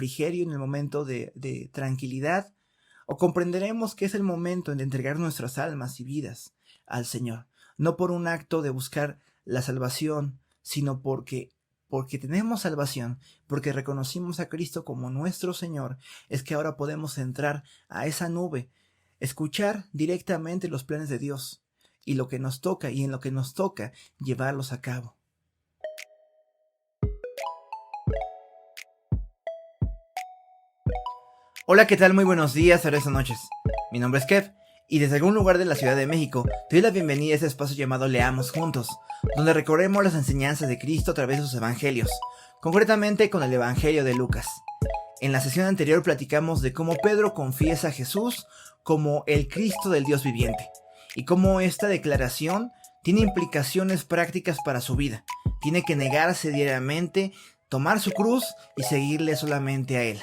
refrigerio, en el momento de tranquilidad, o comprenderemos que es el momento de entregar nuestras almas y vidas al Señor, no por un acto de buscar la salvación, sino porque tenemos salvación, porque reconocimos a Cristo como nuestro Señor, es que ahora podemos entrar a esa nube, escuchar directamente los planes de Dios y lo que nos toca, y en lo que nos toca llevarlos a cabo. Hola, ¿qué tal? Muy buenos días, tardes o noches. Mi nombre es Kev, y desde algún lugar de la Ciudad de México te doy la bienvenida a este espacio llamado Leamos Juntos, donde recorremos las enseñanzas de Cristo a través de sus evangelios, concretamente con el Evangelio de Lucas. En la sesión anterior platicamos de cómo Pedro confiesa a Jesús como el Cristo del Dios viviente, y cómo esta declaración tiene implicaciones prácticas para su vida. Tiene que negarse diariamente, tomar su cruz y seguirle solamente a Él.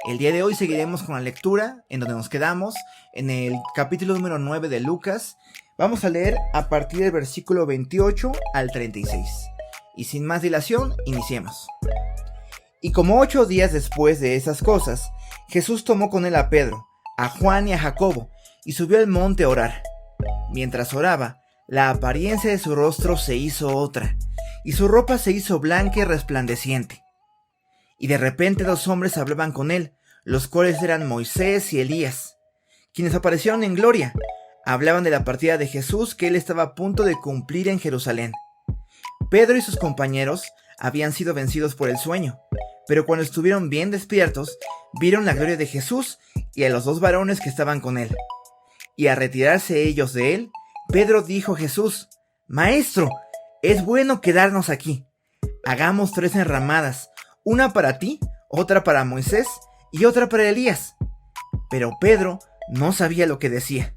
El día de hoy seguiremos con la lectura en donde nos quedamos, en el capítulo número 9 de Lucas. Vamos a leer a partir del versículo 28 al 36. Y sin más dilación, iniciemos. Y como 8 días después de esas cosas, Jesús tomó con él a Pedro, a Juan y a Jacobo, y subió al monte a orar. Mientras oraba, la apariencia de su rostro se hizo otra, y su ropa se hizo blanca y resplandeciente. Y de repente 2 hombres hablaban con él, los cuales eran Moisés y Elías, quienes aparecieron en gloria. Hablaban de la partida de Jesús que él estaba a punto de cumplir en Jerusalén. Pedro y sus compañeros habían sido vencidos por el sueño, pero cuando estuvieron bien despiertos, vieron la gloria de Jesús y a los 2 varones que estaban con él. Y al retirarse ellos de él, Pedro dijo a Jesús: Maestro, es bueno quedarnos aquí. Hagamos 3 enramadas, una para ti, otra para Moisés y otra para Elías. Pero Pedro no sabía lo que decía.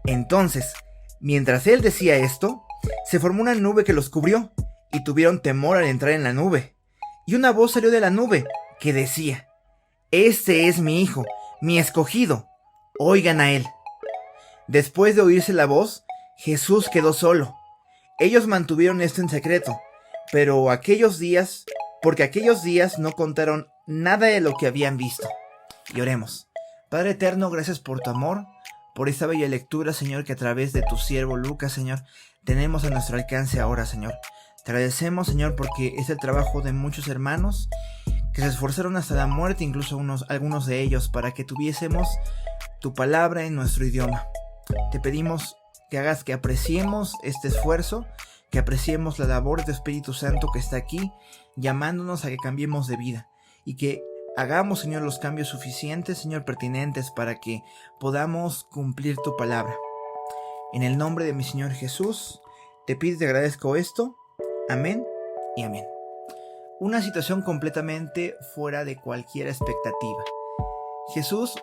Entonces, mientras él decía esto, se formó una nube que los cubrió, y tuvieron temor al entrar en la nube. Y una voz salió de la nube que decía: Este es mi hijo, mi escogido, oigan a él. Después de oírse la voz, Jesús quedó solo. Ellos mantuvieron esto en secreto, porque aquellos días no contaron nada de lo que habían visto. Y oremos. Padre eterno, gracias por tu amor, por esta bella lectura, Señor, que a través de tu siervo Lucas, Señor, tenemos a nuestro alcance ahora, Señor. Te agradecemos, Señor, porque es el trabajo de muchos hermanos que se esforzaron hasta la muerte, incluso algunos de ellos, para que tuviésemos tu palabra en nuestro idioma. Te pedimos que hagas que apreciemos este esfuerzo, que apreciemos la labor de tu Espíritu Santo que está aquí, llamándonos a que cambiemos de vida, y que hagamos, Señor, los cambios suficientes, Señor, pertinentes para que podamos cumplir tu palabra. En el nombre de mi Señor Jesús, te pido y te agradezco esto. Amén y amén. Una situación completamente fuera de cualquier expectativa. Jesús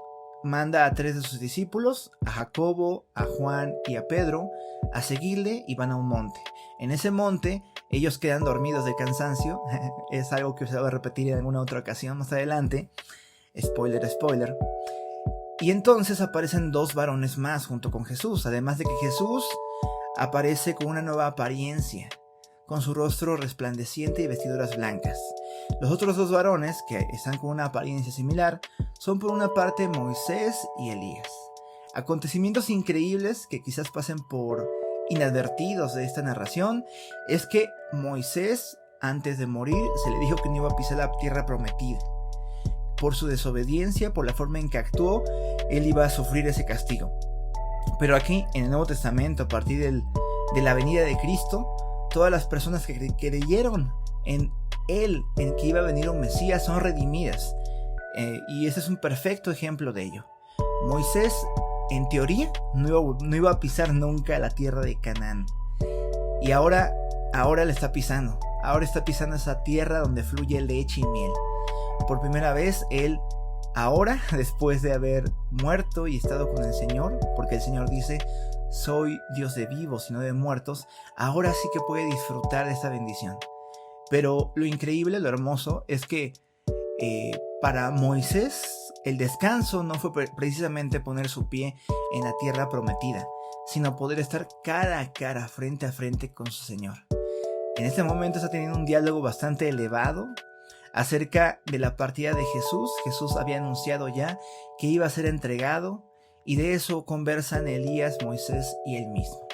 manda a 3 de sus discípulos, a Jacobo, a Juan y a Pedro, a seguirle, y van a un monte. En ese monte, ellos quedan dormidos de cansancio. Es algo que se va a repetir en alguna otra ocasión más adelante. Spoiler. Y entonces aparecen 2 varones más junto con Jesús. Además de que Jesús aparece con una nueva apariencia, con su rostro resplandeciente y vestiduras blancas. Los otros 2 varones, que están con una apariencia similar, son por una parte Moisés y Elías. Acontecimientos increíbles que quizás pasen por inadvertidos de esta narración es que Moisés, antes de morir, se le dijo que no iba a pisar la tierra prometida. Por su desobediencia, por la forma en que actuó, él iba a sufrir ese castigo. Pero aquí, en el Nuevo Testamento, a partir de la venida de Cristo, todas las personas que creyeron en él, en que iba a venir un Mesías, son redimidas. Y ese es un perfecto ejemplo de ello. Moisés, en teoría, no iba a pisar nunca la tierra de Canaán. Y ahora la está pisando. Ahora está pisando esa tierra donde fluye leche y miel. Por primera vez, él, ahora, después de haber muerto y estado con el Señor, porque el Señor dice: soy Dios de vivos y no de muertos, ahora sí que puede disfrutar de esta bendición. Pero lo increíble, lo hermoso, es que para Moisés el descanso no fue precisamente poner su pie en la tierra prometida, sino poder estar cara a cara, frente a frente con su Señor. En este momento está teniendo un diálogo bastante elevado, acerca de la partida de Jesús. Jesús había anunciado ya que iba a ser entregado, y de eso conversan Elías, Moisés y él mismo.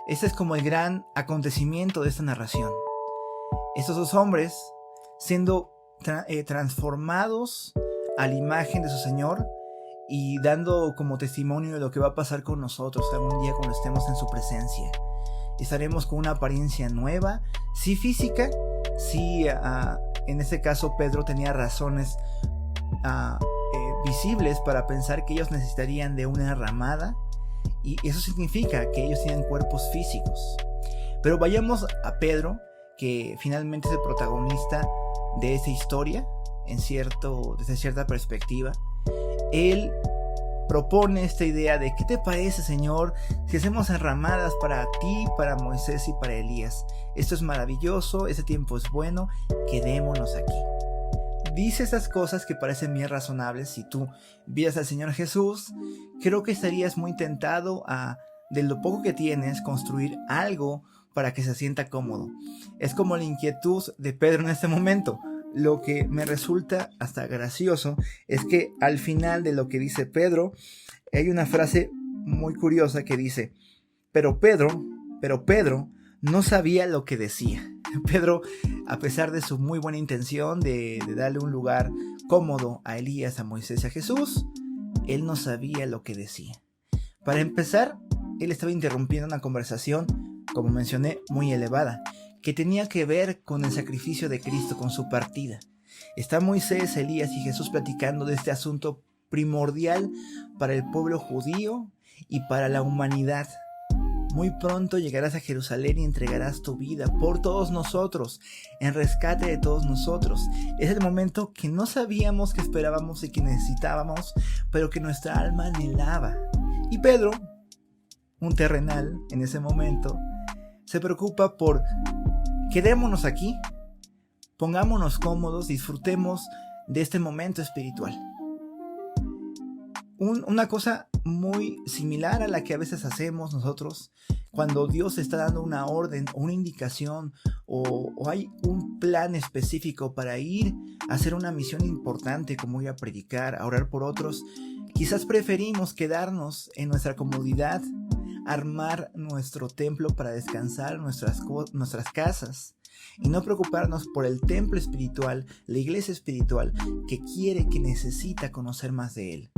Este es como el gran acontecimiento de esta narración. Estos dos hombres siendo transformados a la imagen de su Señor y dando como testimonio de lo que va a pasar con nosotros algún día cuando estemos en su presencia. Estaremos con una apariencia nueva, sí física, sí en este caso Pedro tenía razones visibles para pensar que ellos necesitarían de una ramada, y eso significa que ellos tienen cuerpos físicos. Pero vayamos a Pedro, que finalmente es el protagonista de esta historia, desde cierta perspectiva. Él propone esta idea de: ¿qué te parece, Señor, si hacemos enramadas para ti, para Moisés y para Elías? Esto es maravilloso, este tiempo es bueno, quedémonos aquí. Dice estas cosas que parecen bien razonables. Si tú vieras al Señor Jesús, creo que estarías muy tentado de lo poco que tienes, construir algo para que se sienta cómodo. Es como la inquietud de Pedro en este momento. Lo que me resulta hasta gracioso es que al final de lo que dice Pedro, hay una frase muy curiosa que dice: pero Pedro no sabía lo que decía. Pedro, a pesar de su muy buena intención de darle un lugar cómodo a Elías, a Moisés y a Jesús, él no sabía lo que decía. Para empezar, él estaba interrumpiendo una conversación, como mencioné, muy elevada, que tenía que ver con el sacrificio de Cristo, con su partida. Está Moisés, Elías y Jesús platicando de este asunto primordial para el pueblo judío y para la humanidad. Muy pronto llegarás a Jerusalén y entregarás tu vida por todos nosotros, en rescate de todos nosotros. Es el momento que no sabíamos, que esperábamos y que necesitábamos, pero que nuestra alma anhelaba. Y Pedro, un terrenal en ese momento, se preocupa por: quedémonos aquí, pongámonos cómodos, disfrutemos de este momento espiritual. Una cosa muy similar a la que a veces hacemos nosotros cuando Dios está dando una orden o una indicación o hay un plan específico para ir a hacer una misión importante, como ir a predicar, a orar por otros. Quizás preferimos quedarnos en nuestra comodidad, armar nuestro templo para descansar, nuestras casas, y no preocuparnos por el templo espiritual, la iglesia espiritual que quiere, que necesita conocer más de Él.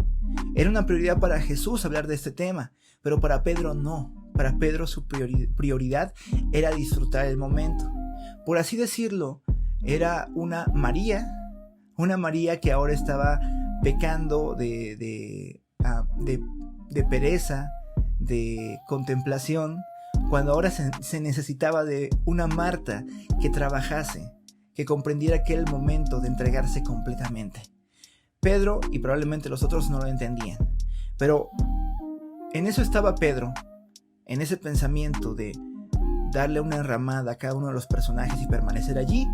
Era una prioridad para Jesús hablar de este tema, pero para Pedro no. Para Pedro su prioridad era disfrutar el momento. Por así decirlo, era una María que ahora estaba pecando de pereza, de contemplación, cuando ahora se necesitaba de una Marta que trabajase, que comprendiera que era el momento de entregarse completamente. Pedro y probablemente los otros no lo entendían, pero en eso estaba Pedro, en ese pensamiento de darle una enramada a cada uno de los personajes y permanecer allí,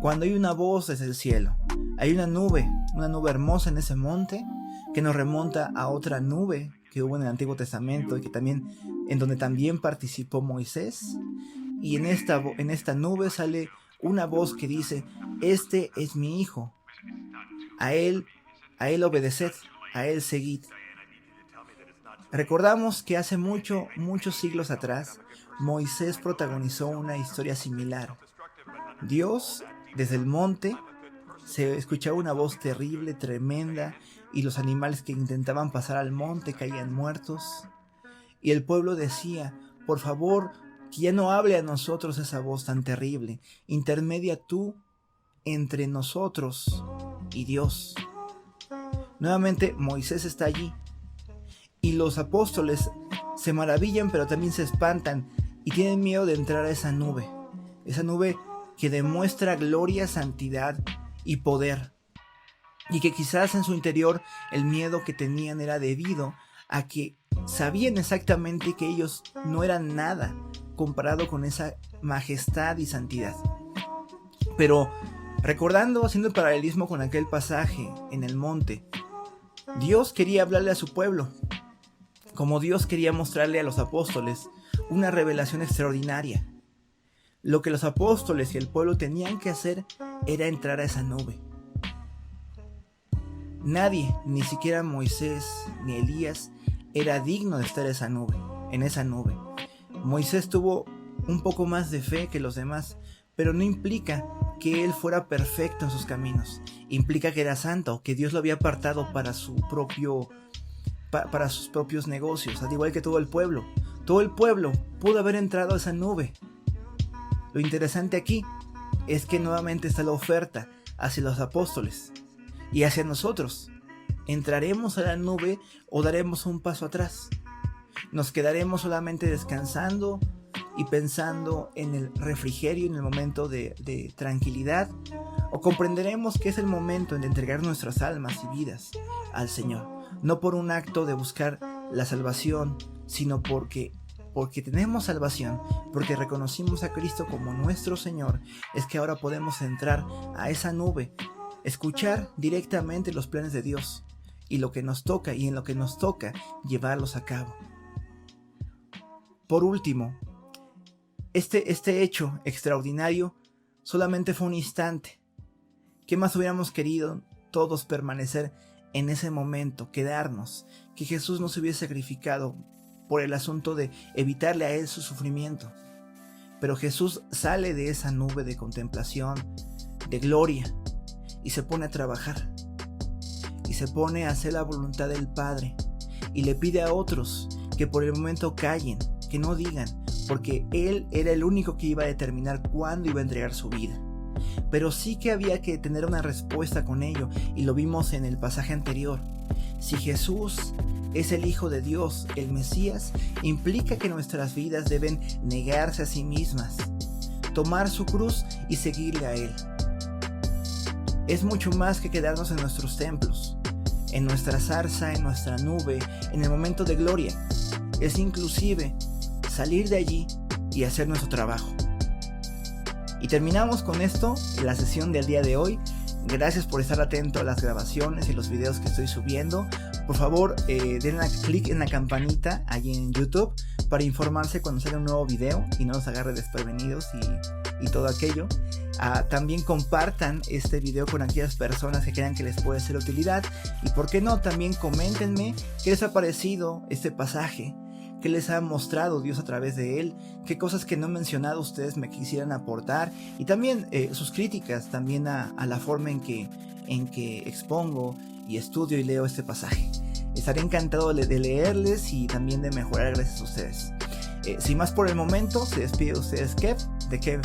cuando hay una voz desde el cielo. Hay una nube hermosa en ese monte que nos remonta a otra nube que hubo en el Antiguo Testamento y en donde también participó Moisés. Y en esta nube sale una voz que dice: este es mi hijo, a él obedeced, a él seguid. Recordamos que hace muchos siglos atrás, Moisés protagonizó una historia similar. Dios, desde el monte, se escuchaba una voz terrible, tremenda, y los animales que intentaban pasar al monte caían muertos. Y el pueblo decía: por favor, que ya no hable a nosotros esa voz tan terrible. Intermedia tú entre nosotros y Dios. Nuevamente Moisés está allí, y los apóstoles se maravillan, pero también se espantan y tienen miedo de entrar a esa nube que demuestra gloria, santidad y poder, y que quizás en su interior el miedo que tenían era debido a que sabían exactamente que ellos no eran nada comparado con esa majestad y santidad. Pero recordando, haciendo el paralelismo con aquel pasaje en el monte, Dios quería hablarle a su pueblo, como Dios quería mostrarle a los apóstoles una revelación extraordinaria. Lo que los apóstoles y el pueblo tenían que hacer era entrar a esa nube. Nadie, ni siquiera Moisés ni Elías, era digno de estar en esa nube. Moisés tuvo un poco más de fe que los demás, pero no implica que él fuera perfecto en sus caminos. Implica que era santo, que Dios lo había apartado para sus propios negocios, al igual que todo el pueblo. Todo el pueblo pudo haber entrado a esa nube. Lo interesante aquí es que nuevamente está la oferta hacia los apóstoles y hacia nosotros. ¿Entraremos a la nube o daremos un paso atrás? ¿Nos quedaremos solamente descansando y pensando en el refrigerio, en el momento de tranquilidad? ¿O comprenderemos que es el momento de entregar nuestras almas y vidas al Señor? No por un acto de buscar la salvación, sino porque tenemos salvación, porque reconocimos a Cristo como nuestro Señor, es que ahora podemos entrar a esa nube, escuchar directamente los planes de Dios y lo que nos toca, y en lo que nos toca llevarlos a cabo. Por último, este hecho extraordinario solamente fue un instante. ¿Qué más hubiéramos querido todos permanecer en ese momento, quedarnos, que Jesús no se hubiese sacrificado por el asunto de evitarle a él su sufrimiento? Pero Jesús sale de esa nube de contemplación, de gloria, y se pone a trabajar, y se pone a hacer la voluntad del Padre, y le pide a otros que por el momento callen, que no digan, porque él era el único que iba a determinar cuándo iba a entregar su vida. Pero sí que había que tener una respuesta con ello, y lo vimos en el pasaje anterior. Si Jesús es el Hijo de Dios, el Mesías, implica que nuestras vidas deben negarse a sí mismas, tomar su cruz y seguirle a Él. Es mucho más que quedarnos en nuestros templos, en nuestra zarza, en nuestra nube, en el momento de gloria. Es inclusive salir de allí y hacer nuestro trabajo. Y terminamos con esto la sesión del día de hoy. Gracias por estar atento a las grabaciones y los videos que estoy subiendo. Por favor, denle clic en la campanita allí en YouTube para informarse cuando salga un nuevo video y no los agarre desprevenidos y todo aquello. También compartan este video con aquellas personas que crean que les puede ser de utilidad. Y por qué no, también coméntenme qué les ha parecido este pasaje, qué les ha mostrado Dios a través de él, qué cosas que no he mencionado ustedes me quisieran aportar, y también sus críticas también a la forma en que expongo y estudio y leo este pasaje. Estaré encantado de leerles y también de mejorar gracias a ustedes. Sin más por el momento, se despide de ustedes Kev, de Kev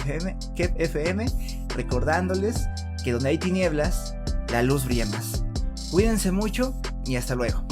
FM, recordándoles que donde hay tinieblas, la luz brilla más. Cuídense mucho y hasta luego.